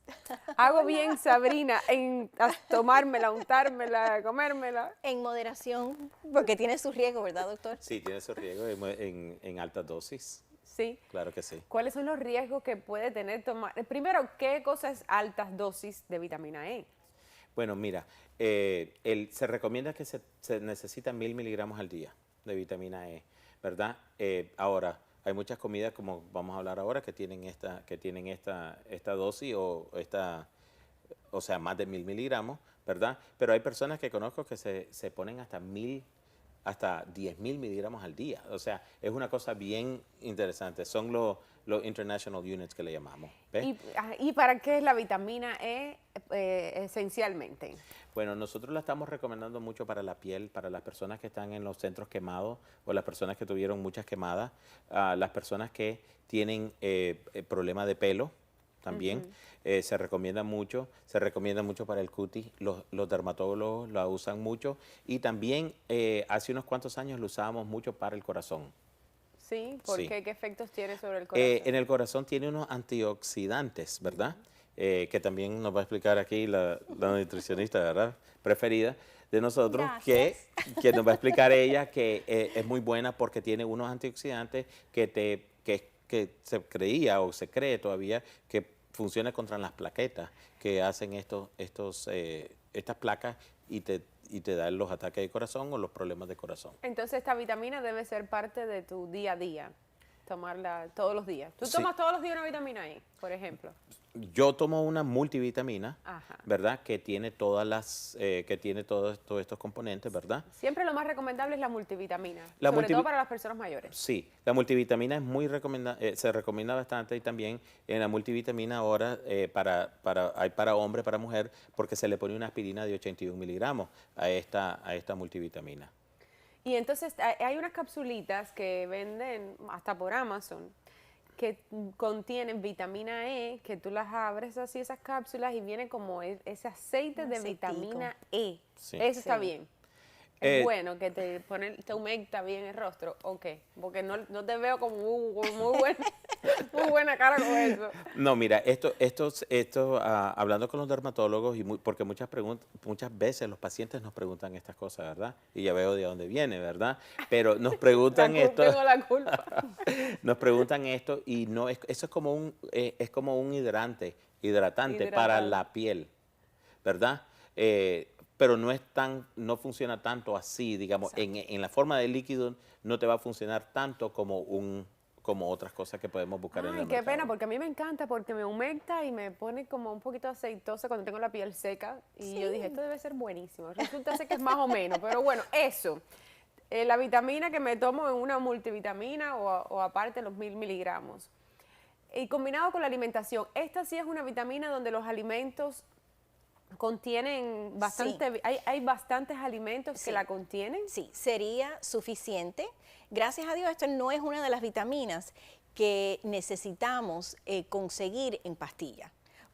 ¿Hago bien, Sabrina, en tomármela, untármela, comérmela? En moderación, porque tiene su riesgo, ¿verdad, doctor? Sí, tiene su riesgo en altas dosis. Sí. Claro que sí. ¿Cuáles son los riesgos que puede tener tomar? Primero, ¿qué cosa es altas dosis de vitamina E? Bueno, mira, se recomienda que se necesitan 1000 miligramos al día de vitamina E, ¿verdad? Ahora, hay muchas comidas, como vamos a hablar ahora, que tienen esta dosis o sea, más de 1000 miligramos, ¿verdad? Pero hay personas que conozco que se ponen hasta 10,000 miligramos al día. O sea, es una cosa bien interesante. Son los International Units que le llamamos. ¿Ves? ¿Y para qué es la vitamina E esencialmente? Bueno, nosotros la estamos recomendando mucho para la piel, para las personas que están en los centros quemados o las personas que tuvieron muchas quemadas, las personas que tienen problemas de pelo también. Se recomienda mucho para el cutis, los dermatólogos la usan mucho y también hace unos cuantos años lo usábamos mucho para el corazón. Sí, ¿por qué? ¿Qué efectos tiene sobre el corazón? En el corazón tiene unos antioxidantes, ¿verdad? Que también nos va a explicar aquí la nutricionista, ¿verdad? Preferida de nosotros, que nos va a explicar ella que es muy buena porque tiene unos antioxidantes que se creía o se cree todavía que funciona contra las plaquetas que hacen estas placas y te dan los ataques de corazón o los problemas de corazón. Entonces esta vitamina debe ser parte de tu día a día. tomarla todos los días. ¿Tú Sí. tomas todos los días una vitamina E, por ejemplo? Yo tomo una multivitamina, Ajá. ¿verdad? Que tiene todos estos componentes, ¿verdad? Siempre lo más recomendable es la multivitamina, La sobre todo para las personas mayores. Sí, la multivitamina es muy se recomienda bastante y también en la multivitamina ahora hay para hombre, para mujer, porque se le pone una aspirina de 81 miligramos a esta multivitamina. Y entonces hay unas capsulitas que venden hasta por Amazon que contienen vitamina E, que tú las abres así, esas cápsulas, y viene como ese aceite Un de aceitico. vitamina E. Sí. Eso está Sí. bien. Es Eh, bueno que te humecta bien el rostro, ¿o qué? Porque no te veo como muy buena cara con eso. No, mira, hablando con los dermatólogos, porque muchas veces los pacientes nos preguntan estas cosas, ¿verdad? Y ya veo de dónde viene, ¿verdad? Pero nos preguntan esto. Tengo la culpa. Nos preguntan esto y no eso es como un hidratante para la piel, ¿verdad? Pero no funciona tanto así, digamos, en la forma de líquido no te va a funcionar tanto como otras cosas que podemos buscar en el Ay, mercado. qué pena, porque a mí me encanta, porque me humecta y me pone como un poquito aceitosa cuando tengo la piel seca. Y yo dije, esto debe ser buenísimo. Resulta ser que es más o menos, pero bueno, eso. La vitamina que me tomo en una multivitamina o aparte los 1000 miligramos. Y combinado con la alimentación, esta sí es una vitamina donde los alimentos contienen bastante, hay bastantes alimentos que Sí. la contienen. Sí, sería suficiente. Gracias a Dios, esto no es una de las vitaminas que necesitamos conseguir en pastilla,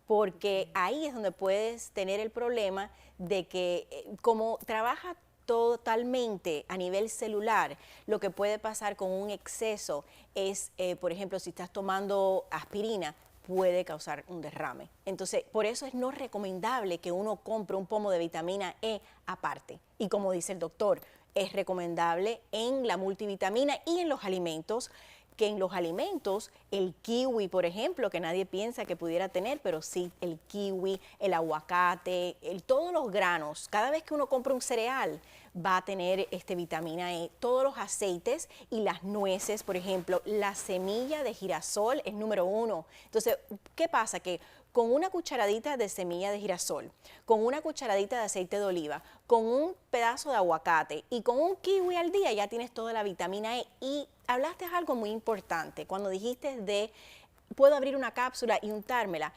porque ahí es donde puedes tener el problema de que como trabaja totalmente a nivel celular, lo que puede pasar con un exceso es, por ejemplo, si estás tomando aspirina, puede causar un derrame. Entonces, por eso es no recomendable que uno compre un pomo de vitamina E aparte. Y como dice el doctor, es recomendable en la multivitamina y en los alimentos, que en los alimentos, el kiwi, por ejemplo, que nadie piensa que pudiera tener, pero sí, el kiwi, el aguacate, todos los granos, cada vez que uno compra un cereal, va a tener vitamina E, todos los aceites y las nueces, por ejemplo, la semilla de girasol es número 1. Entonces, ¿qué pasa? Que con una cucharadita de semilla de girasol, con una cucharadita de aceite de oliva, con un pedazo de aguacate y con un kiwi al día ya tienes toda la vitamina E. Y hablaste algo muy importante cuando dijiste de puedo abrir una cápsula y untármela.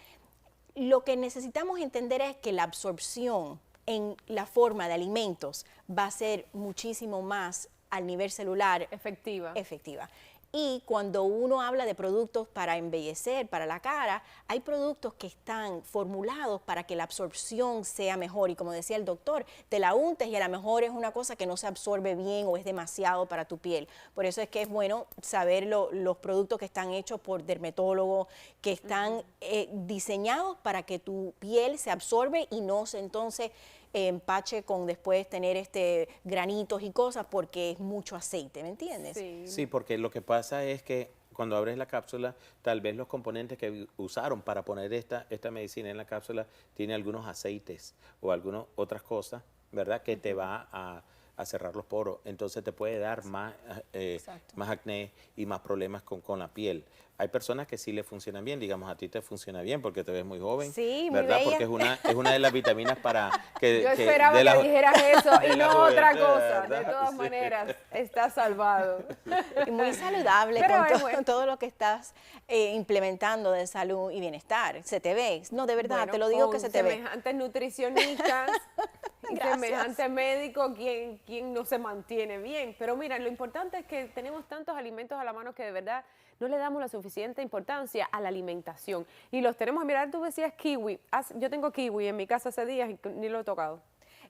Lo que necesitamos entender es que la absorción en la forma de alimentos va a ser muchísimo más al nivel celular Efectiva. Y cuando uno habla de productos para embellecer, para la cara, hay productos que están formulados para que la absorción sea mejor. Y como decía el doctor, te la untes y a lo mejor es una cosa que no se absorbe bien o es demasiado para tu piel. Por eso es que es bueno saber los productos que están hechos por dermatólogos, que están diseñados para que tu piel se absorbe y no se entonces empache con después tener granitos y cosas porque es mucho aceite, ¿me entiendes? Sí. Sí, porque lo que pasa es que cuando abres la cápsula, tal vez los componentes que usaron para poner esta medicina en la cápsula tiene algunos aceites o algunas otras cosas, ¿verdad? Que te va a cerrar los poros. Entonces te puede dar más acné y más problemas con la piel. Hay personas que sí le funcionan bien, digamos, a ti te funciona bien porque te ves muy joven, Sí, muy ¿verdad? bella. Porque es una de las vitaminas para que... Yo esperaba que dijeras eso de y la no otra juventud, cosa. ¿verdad? De todas Sí. maneras, estás salvado. Y muy saludable Pero con es bueno. todo lo que estás implementando de salud y bienestar. Se te ve, no, de verdad, Bueno, te lo digo que con se te ve. semejantes nutricionistas y Gracias. semejantes médicos, ¿quién no se mantiene bien? Pero mira, lo importante es que tenemos tantos alimentos a la mano que de verdad no le damos la suficiente importancia a la alimentación. Y los tenemos, mira, tú decías kiwi. Yo tengo kiwi en mi casa hace días y ni lo he tocado.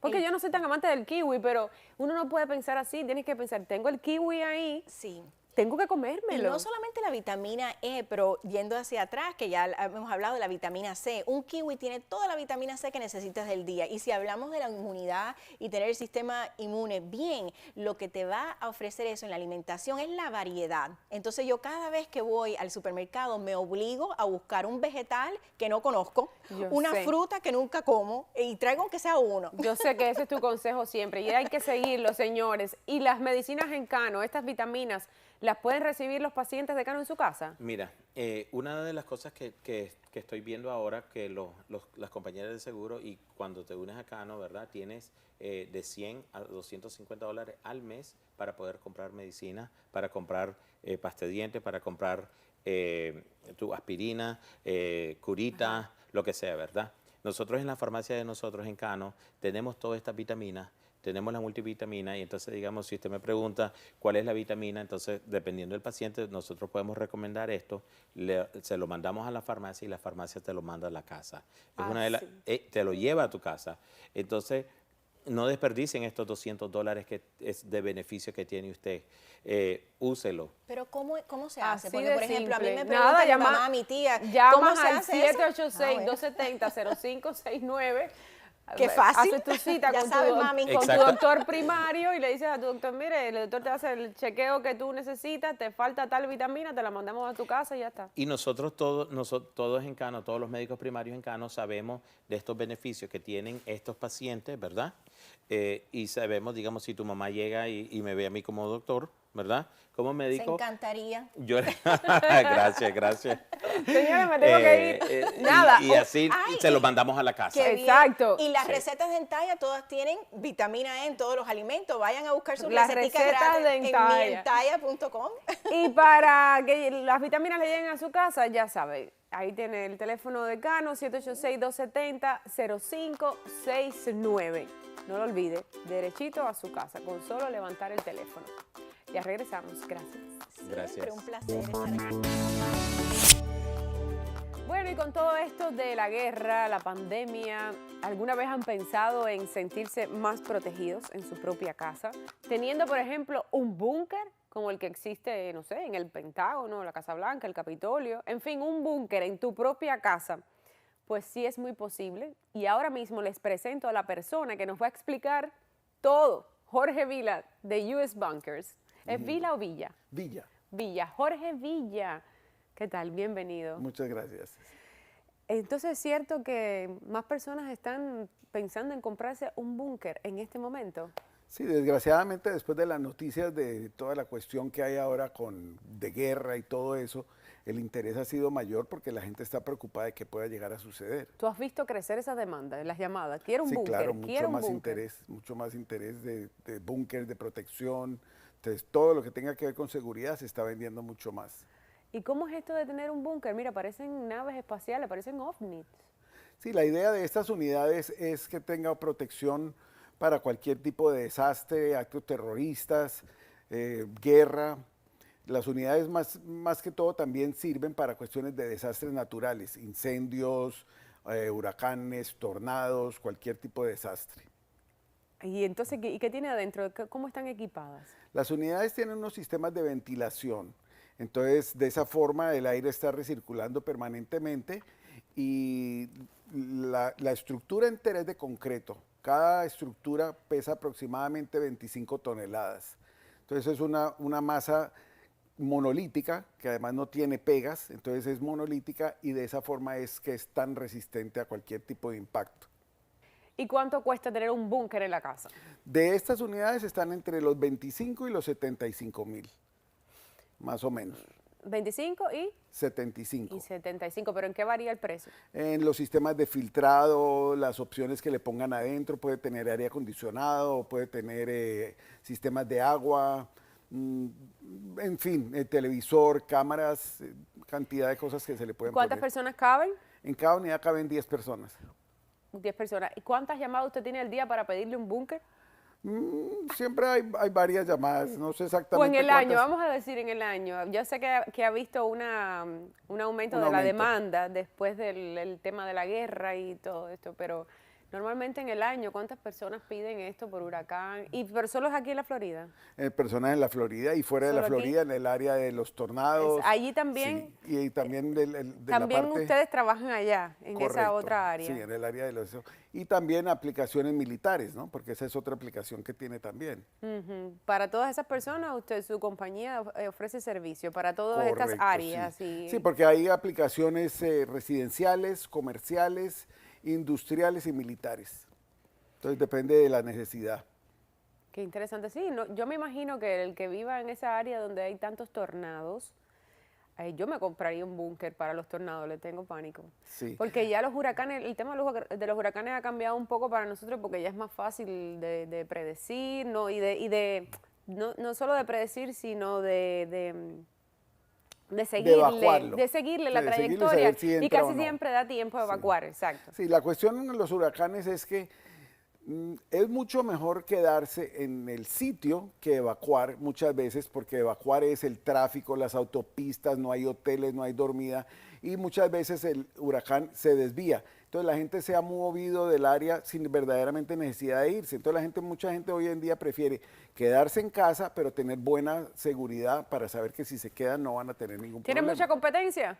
Porque yo no soy tan amante del kiwi, pero uno no puede pensar así, tienes que pensar, tengo el kiwi ahí, Sí. tengo que Y comérmelo. no solamente la vitamina E, pero yendo hacia atrás, que ya hemos hablado de la vitamina C, un kiwi tiene toda la vitamina C que necesitas del día. Y si hablamos de la inmunidad y tener el sistema inmune bien, lo que te va a ofrecer eso en la alimentación es la variedad. Entonces yo cada vez que voy al supermercado me obligo a buscar un vegetal que no conozco, Yo una sé. fruta que nunca como y traigo aunque sea uno. Yo sé que ese es tu consejo siempre y hay que seguirlo, señores. Y las medicinas en cano, estas vitaminas, ¿las pueden recibir los pacientes de Cano en su casa? Mira, una de las cosas que estoy viendo ahora, que las compañías de seguro, y cuando te unes a Cano, ¿verdad? Tienes de 100 a $250 al mes para poder comprar medicina, para comprar pasta de dientes, para comprar tu aspirina, curita, lo que sea, ¿verdad? Nosotros en la farmacia de nosotros en Cano tenemos todas estas vitaminas, tenemos la multivitamina, y entonces, digamos, si usted me pregunta cuál es la vitamina, entonces, dependiendo del paciente, nosotros podemos recomendar esto, se lo mandamos a la farmacia y la farmacia te lo manda a la casa. Te lo lleva a tu casa. Entonces, no desperdicien estos $200 que es de beneficio que tiene usted. Úselo. Pero ¿cómo se hace? Así Porque, de por ejemplo, a mí simple. me pregunta Nada, mi mamá, mi tía, ¿cómo llamas se al hace eso? 786-270-0569. Qué fácil. Haces tu cita Ya con, sabes, tu, mami. con tu Exacto. doctor primario y le dices a tu doctor, mire, el doctor te hace el chequeo que tú necesitas, te falta tal vitamina, te la mandamos a tu casa y ya está. Y nosotros todos en Cano, todos los médicos primarios en Cano, sabemos de estos beneficios que tienen estos pacientes, ¿verdad? Y sabemos, digamos, si tu mamá llega y me ve a mí como doctor, ¿verdad? Como Se médico. encantaría. Yo, gracias. Señora, me tengo que ir. Nada. Y así Ay, se lo mandamos a la casa. Qué bien. Exacto. Y las Sí. recetas dentalla todas tienen vitamina E en todos los alimentos. Vayan a buscar sus Las recetas recetas gratis Dentalla. en mientalla.com. Y para que las vitaminas le lleguen a su casa, ya sabe, ahí tiene el teléfono de Cano, 786-270-0569. No lo olvide, derechito a su casa, con solo levantar el teléfono. Ya regresamos, gracias. Gracias. Siempre un placer estar aquí. Bueno, y con todo esto de la guerra, la pandemia, ¿alguna vez han pensado en sentirse más protegidos en su propia casa? Teniendo, por ejemplo, un búnker como el que existe, no sé, en el Pentágono, la Casa Blanca, el Capitolio, en fin, un búnker en tu propia casa. Pues sí es muy posible. Y ahora mismo les presento a la persona que nos va a explicar todo. Jorge Villa, de US Bunkers. ¿Es Villa o Villa? Villa. Villa. Jorge Villa. ¿Qué tal? Bienvenido. Muchas gracias. Entonces es cierto que más personas están pensando en comprarse un búnker en este momento. Sí, desgraciadamente después de las noticias de toda la cuestión que hay ahora de guerra y todo eso, el interés ha sido mayor porque la gente está preocupada de que pueda llegar a suceder. ¿Tú has visto crecer esa demanda de las llamadas? Quiero un Sí, búnker, claro, quiero un búnker. mucho más interés de búnker, de protección. Entonces, todo lo que tenga que ver con seguridad se está vendiendo mucho más. ¿Y cómo es esto de tener un búnker? Mira, parecen naves espaciales, parecen ovnis. Sí, la idea de estas unidades es que tenga protección para cualquier tipo de desastre, actos terroristas, guerra. Las unidades más que todo también sirven para cuestiones de desastres naturales, incendios, huracanes, tornados, cualquier tipo de desastre. Y entonces, ¿y qué tiene adentro? ¿Cómo están equipadas? Las unidades tienen unos sistemas de ventilación, entonces de esa forma el aire está recirculando permanentemente y la estructura entera es de concreto. Cada estructura pesa aproximadamente 25 toneladas. Entonces es una masa monolítica, que además no tiene pegas, entonces es monolítica y de esa forma es que es tan resistente a cualquier tipo de impacto. ¿Y cuánto cuesta tener un búnker en la casa? De estas unidades están entre los 25 y los 75 mil, más o menos. 25 y 75. 75, pero ¿en qué varía el precio? En los sistemas de filtrado, las opciones que le pongan adentro, puede tener aire acondicionado, puede tener sistemas de agua, en fin, televisor, cámaras, cantidad de cosas que se le pueden ¿Cuántas poner. personas caben? En cada unidad caben 10 personas. 10 personas. ¿Y cuántas llamadas usted tiene al día para pedirle un búnker? Siempre hay varias llamadas, no sé exactamente O en el año, cuántas. vamos a decir en el año. Yo sé que ha visto un aumento Un de la aumento. demanda después del tema de la guerra y todo esto, pero normalmente en el año, ¿cuántas personas piden esto por huracán? Pero solo es aquí en la Florida. Personas en la Florida y fuera de la ¿Solo aquí? Florida, en el área de los tornados. Allí también. Sí, y también de También la parte... ustedes trabajan allá, en esa Correcto, otra área. Sí, en el área de los... Y también aplicaciones militares, ¿no? Porque esa es otra aplicación que tiene también. Ujú. Para todas esas personas, su compañía ofrece servicio para todas estas Correcto, áreas. Sí. Y, Sí, porque hay aplicaciones residenciales, comerciales, industriales y militares. Entonces depende de la necesidad. Qué interesante. Sí, yo me imagino que el que viva en esa área donde hay tantos tornados, yo me compraría un búnker para los tornados, le tengo pánico. Sí. Porque ya los huracanes, el tema de los huracanes ha cambiado un poco para nosotros porque ya es más fácil de predecir, ¿no? No solo de predecir, sino de seguirle la trayectoria y casi siempre da tiempo de evacuar, exacto. Sí, la cuestión en los huracanes es que es mucho mejor quedarse en el sitio que evacuar muchas veces, porque evacuar es el tráfico, las autopistas, no hay hoteles, no hay dormida y muchas veces el huracán se desvía. Entonces la gente se ha movido del área sin verdaderamente necesidad de irse. Entonces mucha gente hoy en día prefiere quedarse en casa, pero tener buena seguridad para saber que si se quedan no van a tener ningún problema. ¿Tiene mucha competencia?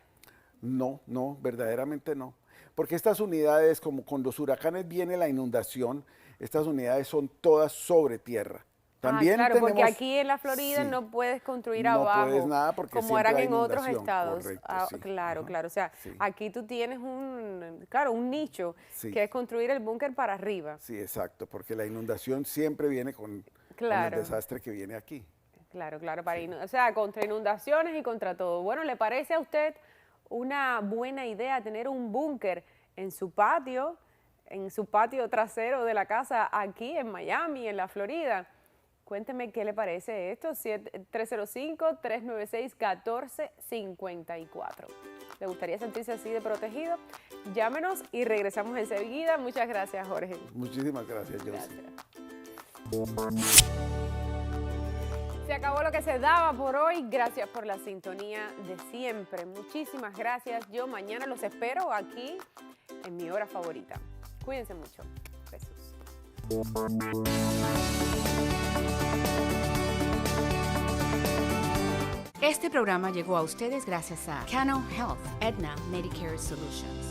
No, verdaderamente no. Porque estas unidades, como con los huracanes viene la inundación, estas unidades son todas sobre tierra. También claro, tenemos, porque aquí en la Florida no puedes construir abajo, no puedes nada porque como harán hay en otros inundación, estados. correcto, Claro, claro. O sea, aquí tú tienes un nicho que es construir el búnker para arriba. Sí, exacto, porque la inundación siempre viene con el desastre que viene aquí. Claro, o sea, contra inundaciones y contra todo. Bueno, ¿le parece a usted una buena idea tener un búnker en su patio trasero de la casa aquí en Miami, en la Florida? Cuénteme qué le parece esto, 305-396-1454. ¿Le gustaría sentirse así de protegido? Llámenos y regresamos enseguida. Muchas gracias, Jorge. Muchísimas gracias, Josie. Se acabó lo que se daba por hoy. Gracias por la sintonía de siempre. Muchísimas gracias. Yo mañana los espero aquí en mi hora favorita. Cuídense mucho. Besos. Este programa llegó a ustedes gracias a Cano Health, Aetna Medicare Solutions.